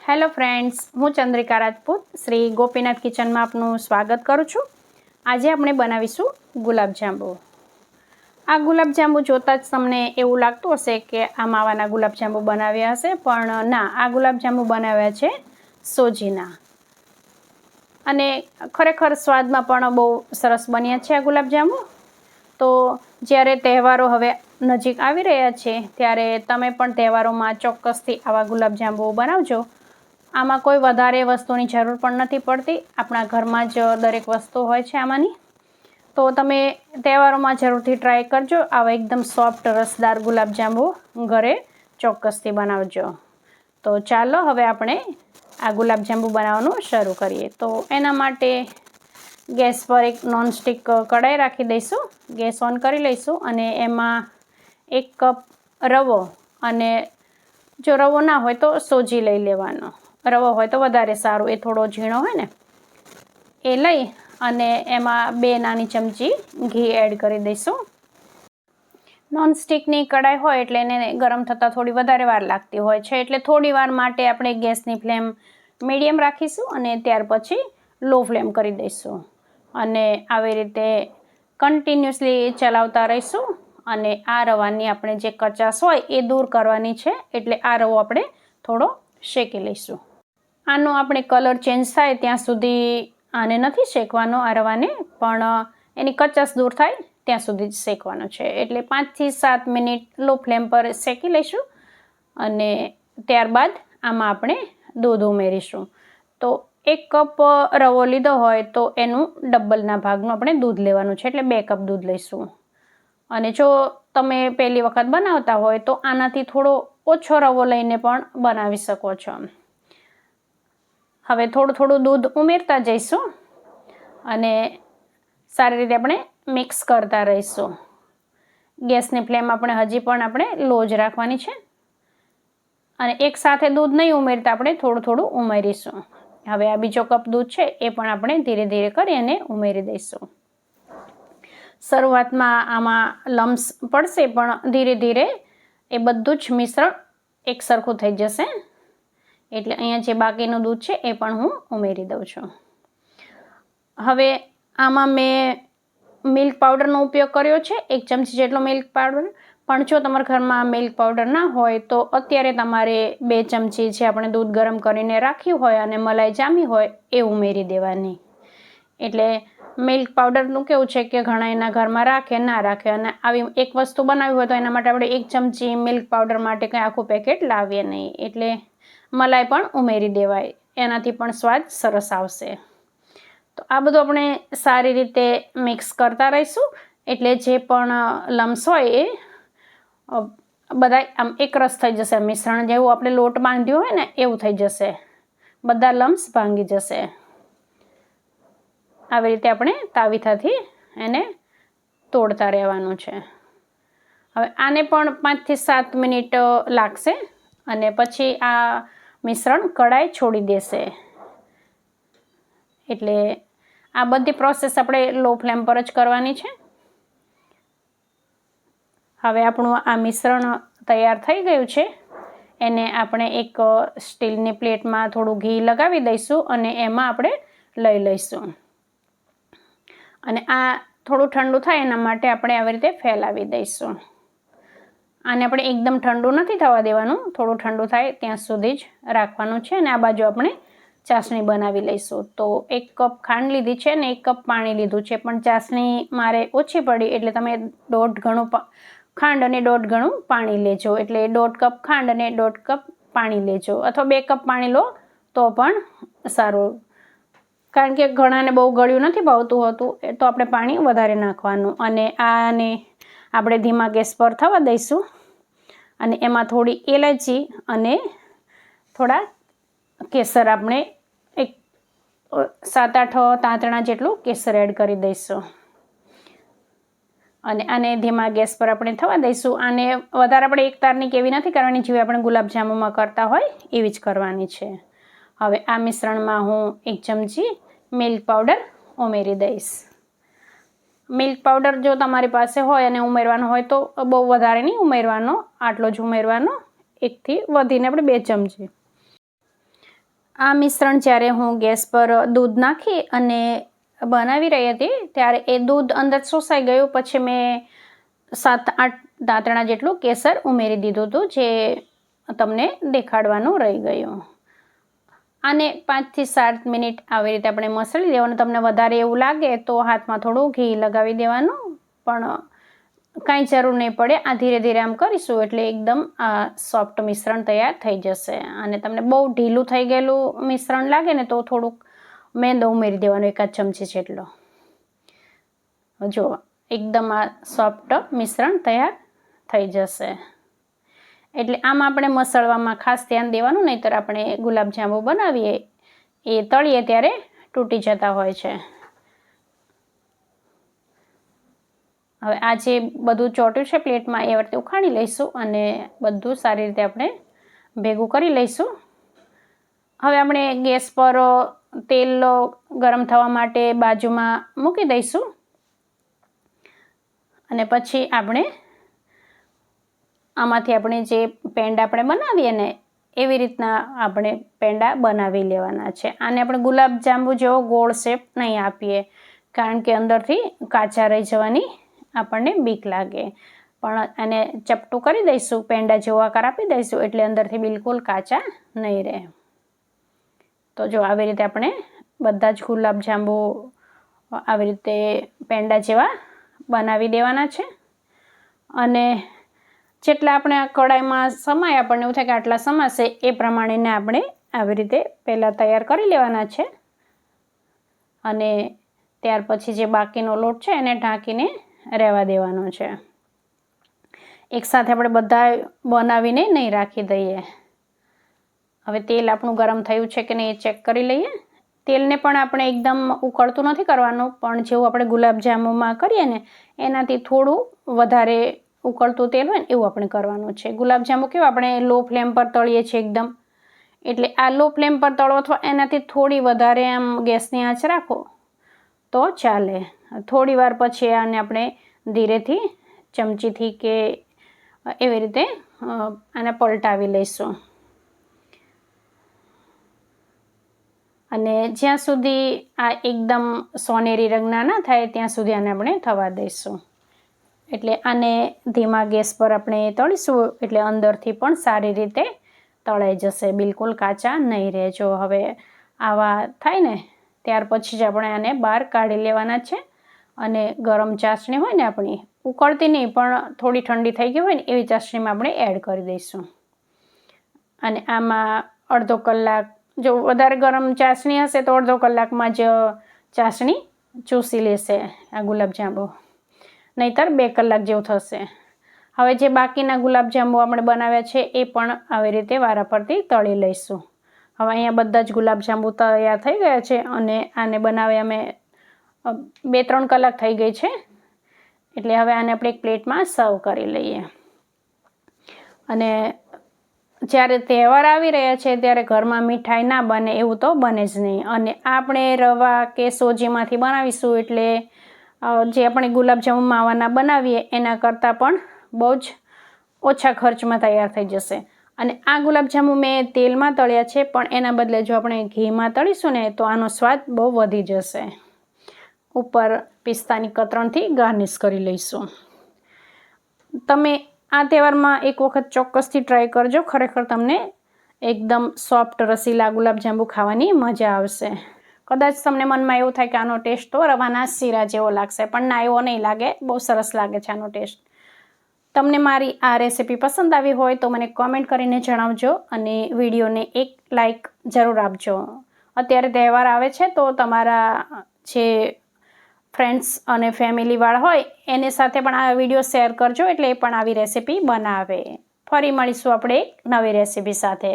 Hello friends, હું ચંદ્રિકા રાજપૂત શ્રી ગોપીનાથ કિચનમાં આપનું સ્વાગત કરું છું. આજે આપણે બનાવીશું ગુલાબજાંબુ. આ ગુલાબજાંબુ જોતાં જ તમને એવું લાગતું હશે કે આ માવાના ગુલાબજાંબુ બનાવ્યા હશે, પણ ના, આ ગુલાબજાંબુ બનાવ્યા છે સોજીના. અને ખરેખર સ્વાદમાં પણ બહુ સરસ બન્યા છે આ ગુલાબજાંબુ. તો જ્યારે તહેવારો હવે નજીક આવી રહ્યા છે ત્યારે તમે પણ તહેવારોમાં ચોક્કસથી આવા ગુલાબજાંબુ બનાવજો. આમાં કોઈ વધારે વસ્તુની જરૂર પણ નથી પડતી, આપણા ઘરમાં જ દરેક વસ્તુ હોય છે આમાંની. તો તમે તહેવારોમાં જરૂરથી ટ્રાય કરજો. આવા એકદમ સોફ્ટ રસદાર ગુલાબજાંબુ ઘરે ચોક્કસથી બનાવજો. તો ચાલો હવે આપણે આ ગુલાબજાંબુ બનાવવાનું શરૂ કરીએ. તો એના માટે ગેસ પર એક નોનસ્ટિક કઢાઈ રાખી દઈશું. ગેસ ઓન કરી લઈશું અને એમાં 1 કપ રવો, અને જો રવો ના હોય તો સોજી લઈ લેવાનો. રવો હોય તો વધારે સારું, એ થોડો ઝીણો હોય ને, એ લઈ અને એમાં 2 નાની ચમચી ઘી એડ કરી દઈશું. નોનસ્ટિકની કઢાઈ હોય એટલે એને ગરમ થતાં થોડી વધારે વાર લાગતી હોય છે, એટલે થોડી વાર માટે આપણે ગેસની ફ્લેમ મીડિયમ રાખીશું અને ત્યાર પછી લો ફ્લેમ કરી દઈશું. અને આવી રીતે કન્ટિન્યુઅસલી ચલાવતા રહીશું. અને આ રવાની આપણે જે કચાશ હોય એ દૂર કરવાની છે, એટલે આ રવો આપણે થોડો શેકી લઈશું. આનો આપણે કલર ચેન્જ થાય ત્યાં સુધી આને નથી શેકવાનો, આ રવાને, પણ એની કચાશ દૂર થાય ત્યાં સુધી જ શેકવાનો છે. એટલે 5 થી 7 મિનિટ લો ફ્લેમ પર શેકી લઈશું. અને ત્યારબાદ આમાં આપણે દૂધ ઉમેરીશું. તો 1 કપ રવો લીધો હોય તો એનું ડબલના ભાગનું આપણે દૂધ લેવાનું છે, એટલે 2 કપ દૂધ લઈશું. અને જો તમે પહેલી વખત બનાવતા હોય તો આનાથી થોડો ઓછો રવો લઈને પણ બનાવી શકો છો. હવે થોડું દૂધ ઉમેરતા જઈશું અને સારી રીતે આપણે મિક્સ કરતા રહીશું. ગેસની ફ્લેમ આપણે હજી પણ આપણે લો જ રાખવાની છે. અને એકસાથે દૂધ નહીં ઉમેરતા આપણે થોડું ઉમેરીશું. હવે આ બીજો કપ દૂધ છે એ પણ આપણે ધીરે ધીરે કરી અને ઉમેરી દઈશું. શરૂઆતમાં આમાં લમ્સ પડશે, પણ ધીરે ધીરે એ બધું જ મિશ્રણ એક સરખું થઈ જશે. એટલે અહીંયા જે બાકીનું દૂધ છે એ પણ હું ઉમેરી દઉં છું. હવે આમાં મેં મિલ્ક પાવડરનો ઉપયોગ કર્યો છે, 1 ચમચી જેટલો મિલ્ક પાવડર. પણ જો તમારા ઘરમાં મિલ્ક પાવડર ના હોય તો અત્યારે તમારે 2 ચમચી જે આપણે દૂધ ગરમ કરીને રાખ્યું હોય અને મલાઈ જામી હોય એ ઉમેરી દેવાની. એટલે મિલ્ક પાવડરનું કેવું છે કે ઘણા એના ઘરમાં રાખે, ના રાખે, અને આવી એક વસ્તુ બનાવી હોય તો એના માટે આપણે 1 ચમચી મિલ્ક પાવડર માટે કંઈ આખું પેકેટ લાવીએ નહીં. એટલે મલાઈ પણ ઉમેરી દેવાય, એનાથી પણ સ્વાદ સરસ આવશે. તો આ બધું આપણે સારી રીતે મિક્સ કરતા રહીશું, એટલે જે પણ લમ્સ હોય એ બધા આમ એકરસ થઈ જશે. મિશ્રણ જેવું આપણે લોટ બાંધ્યો હોય ને એવું થઈ જશે, બધા લમ્સ ભાંગી જશે. આવી રીતે આપણે તાવીથાથી એને તોડતા રહેવાનું છે. હવે આને પણ 5 થી 7 મિનિટ લાગશે અને પછી આ મિશ્રણ કઢાઈ છોડી દેશે. એટલે આ બધી પ્રોસેસ આપણે લો ફ્લેમ પર જ કરવાની છે. હવે આપણું આ મિશ્રણ તૈયાર થઈ ગયું છે. એને આપણે એક સ્ટીલની પ્લેટમાં થોડું ઘી લગાવી દઈશું અને એમાં આપણે લઈ લઈશું. અને આ થોડું ઠંડુ થાય એના માટે આપણે આવી રીતે ફેલાવી દઈશું. આને આપણે એકદમ ઠંડુ નથી થવા દેવાનું, થોડું ઠંડુ થાય ત્યાં સુધી જ રાખવાનું છે. અને આ બાજુ આપણે ચાસણી બનાવી લઈશું. તો 1 કપ ખાંડ લીધી છે અને 1 કપ પાણી લીધું છે, પણ ચાસણી મારે ઓછી પડી એટલે તમે 1.5 ગણું ખાંડ અને 1.5 ગણું પાણી લેજો. એટલે 1.5 કપ ખાંડ અને 1.5 કપ પાણી લેજો, અથવા 2 કપ પાણી લો તો પણ સારું. કારણ કે ઘણાને બહુ ગળ્યું નથી ભાવતું હોતું, તો આપણે પાણી વધારે નાખવાનું. અને આને આપણે ધીમા ગેસ પર થવા દઈશું. અને એમાં થોડી એલાચી અને થોડા કેસર, આપણે 7-8 તાંતણા જેટલું કેસર એડ કરી દઈશું. અને આને ધીમા ગેસ પર આપણે થવા દઈશું. આને વધારે આપણે એક તારની કેવી નથી કરવાની, જેવી આપણે ગુલાબજાંબુમાં કરતા હોય એવી જ કરવાની છે. હવે આ મિશ્રણમાં હું 1 ચમચી મિલ્ક પાવડર ઉમેરી દઈશ. મિલ્ક પાવડર જો તમારી પાસે હોય અને ઉમેરવાનો હોય તો બહુ વધારે નહીં ઉમેરવાનો, આટલો જ ઉમેરવાનો, 1 થી વધીને આપણે 2 ચમચી. આ મિશ્રણ જ્યારે હું ગેસ પર દૂધ નાખી અને બનાવી રહી હતી ત્યારે એ દૂધ અંદર શોષાઈ ગયું. પછી મેં 7-8 દાંતણા જેટલું કેસર ઉમેરી દીધું હતું, જે તમને દેખાડવાનું રહી ગયું. આને 5 થી 7 મિનિટ આવી રીતે આપણે મસળી દેવાનું. તમને વધારે એવું લાગે તો હાથમાં થોડું ઘી લગાવી દેવાનું, પણ કાંઈ જરૂર નહીં પડે. આ ધીરે ધીરે આમ કરીશું એટલે એકદમ આ સોફ્ટ મિશ્રણ તૈયાર થઈ જશે. અને તમને બહુ ઢીલું થઈ ગયેલું મિશ્રણ લાગે ને તો થોડુંક મેંદો ઉમેરી દેવાનો, 1 ચમચી જેટલો. જો એકદમ આ સોફ્ટ મિશ્રણ તૈયાર થઈ જશે. એટલે આમાં આપણે મસળવામાં ખાસ ધ્યાન દેવાનું, નહીંતર આપણે ગુલાબજાંબુ બનાવીએ એ તળીએ ત્યારે તૂટી જતા હોય છે. હવે આ જે બધું ચોટ્યું છે પ્લેટમાં એ વખતે ઉખાડી લઈશું અને બધું સારી રીતે આપણે ભેગું કરી લઈશું. હવે આપણે ગેસ પર તેલ ગરમ થવા માટે બાજુમાં મૂકી દઈશું અને પછી આપણે આમાંથી આપણે જે પેંડા આપણે બનાવીએ ને એવી રીતના આપણે પેંડા બનાવી લેવાના છે. આને આપણે ગુલાબજાંબુ જેવો ગોળ શેપ નહીં આપીએ, કારણ કે અંદરથી કાચા રહી જવાની આપણને બીક લાગે. પણ આને ચપટું કરી દઈશું, પેંડા જેવો આકાર આપી દઈશું એટલે અંદરથી બિલકુલ કાચા નહીં રહે. તો જો આવી રીતે આપણે બધા જ ગુલાબજાંબુ આવી રીતે પેંડા જેવા બનાવી દેવાના છે. અને જેટલા આપણે આ કડાઈમાં સમાય, આપણને એવું થાય કે આટલા સમાશે એ પ્રમાણેને આપણે આવી રીતે પહેલાં તૈયાર કરી લેવાના છે. અને ત્યાર પછી જે બાકીનો લોટ છે એને ઢાંકીને રહેવા દેવાનો છે. એકસાથે આપણે બધા બનાવીને નહીં રાખી દઈએ. હવે તેલ આપણું ગરમ થયું છે કે નહીં એ ચેક કરી લઈએ. તેલને પણ આપણે એકદમ ઉકળતું નથી કરવાનું, પણ જેવું આપણે ગુલાબજાંબુમાં કરીએ ને એનાથી થોડું વધારે ઉકળતું તેલ હોય ને એવું આપણે કરવાનું છે. ગુલાબજાંબુ કેવું આપણે લો ફ્લેમ પર તળીએ છીએ એકદમ, એટલે આ લો ફ્લેમ પર તળો અથવા એનાથી થોડી વધારે આમ ગેસની આંચ રાખો તો ચાલે. થોડી વાર પછી આને આપણે ધીરેથી ચમચીથી કે એવી રીતે આને પલટાવી લઈશું. અને જ્યાં સુધી આ એકદમ સોનેરી રંગના ના થાય ત્યાં સુધી આને આપણે થવા દઈશું. એટલે આને ધીમા ગેસ પર આપણે તળીશું એટલે અંદરથી પણ સારી રીતે તળાઈ જશે, બિલકુલ કાચા નહીં રહે. જો હવે આવા થાય ને ત્યાર પછી જ આપણે આને બહાર કાઢી લેવાના છે. અને ગરમ ચાસણી હોય ને આપણી, ઉકળતી નહીં પણ થોડી ઠંડી થઈ ગઈ હોય ને એવી ચાસણીમાં આપણે એડ કરી દઈશું. અને આમાં અડધો કલાક, જો વધારે ગરમ ચાસણી હશે તો અડધો કલાકમાં જ ચાસણી ચૂસી લેશે આ ગુલાબજાંબુ, નહીંતર 2 કલાક જેવું થશે. હવે જે બાકીના ગુલાબજાંબુ આપણે બનાવ્યા છે એ પણ આવી રીતે વારાફરતી તળી લઈશું. હવે અહીંયા બધા જ ગુલાબજાંબુ તૈયાર થઈ ગયા છે અને આને બનાવ્યા અમે 2-3 કલાક થઈ ગઈ છે. એટલે હવે આને આપણે એક પ્લેટમાં સર્વ કરી લઈએ. અને જ્યારે તહેવાર આવી રહ્યા છે ત્યારે ઘરમાં મીઠાઈ ના બને એવું તો બને જ નહીં. અને આપણે રવા કે સોજીમાંથી બનાવીશું એટલે જે આપણે ગુલાબજાંબુ માવાના બનાવીએ એના કરતાં પણ બહુ જ ઓછા ખર્ચમાં તૈયાર થઈ જશે. અને આ ગુલાબજાંબુ મેં તેલમાં તળ્યા છે, પણ એના બદલે જો આપણે ઘીમાં તળીશું ને તો આનો સ્વાદ બહુ વધી જશે. ઉપર પિસ્તાની કતરણથી ગાર્નિશ કરી લઈશું. તમે આ તહેવારમાં એક વખત ચોક્કસથી ટ્રાય કરજો. ખરેખર તમને એકદમ સોફ્ટ રસીલા ગુલાબજાંબુ ખાવાની મજા આવશે. કદાચ તમને મનમાં એવું થાય કે આનો ટેસ્ટ તો રવાના શીરા જેવો લાગશે, પણ ના, એવો નહીં લાગે. બહુ સરસ લાગે છે આનો ટેસ્ટ. તમને મારી આ રેસીપી પસંદ આવી હોય તો મને કોમેન્ટ કરીને જણાવજો અને વિડીયોને એક લાઈક જરૂર આપજો. અત્યારે તહેવાર આવે છે તો તમારા જે ફ્રેન્ડ્સ અને ફેમિલીવાળા હોય એની સાથે પણ આ વિડીયો શેર કરજો, એટલે એ પણ આવી રેસીપી બનાવે. ફરી મળીશું આપણે એક નવી રેસીપી સાથે.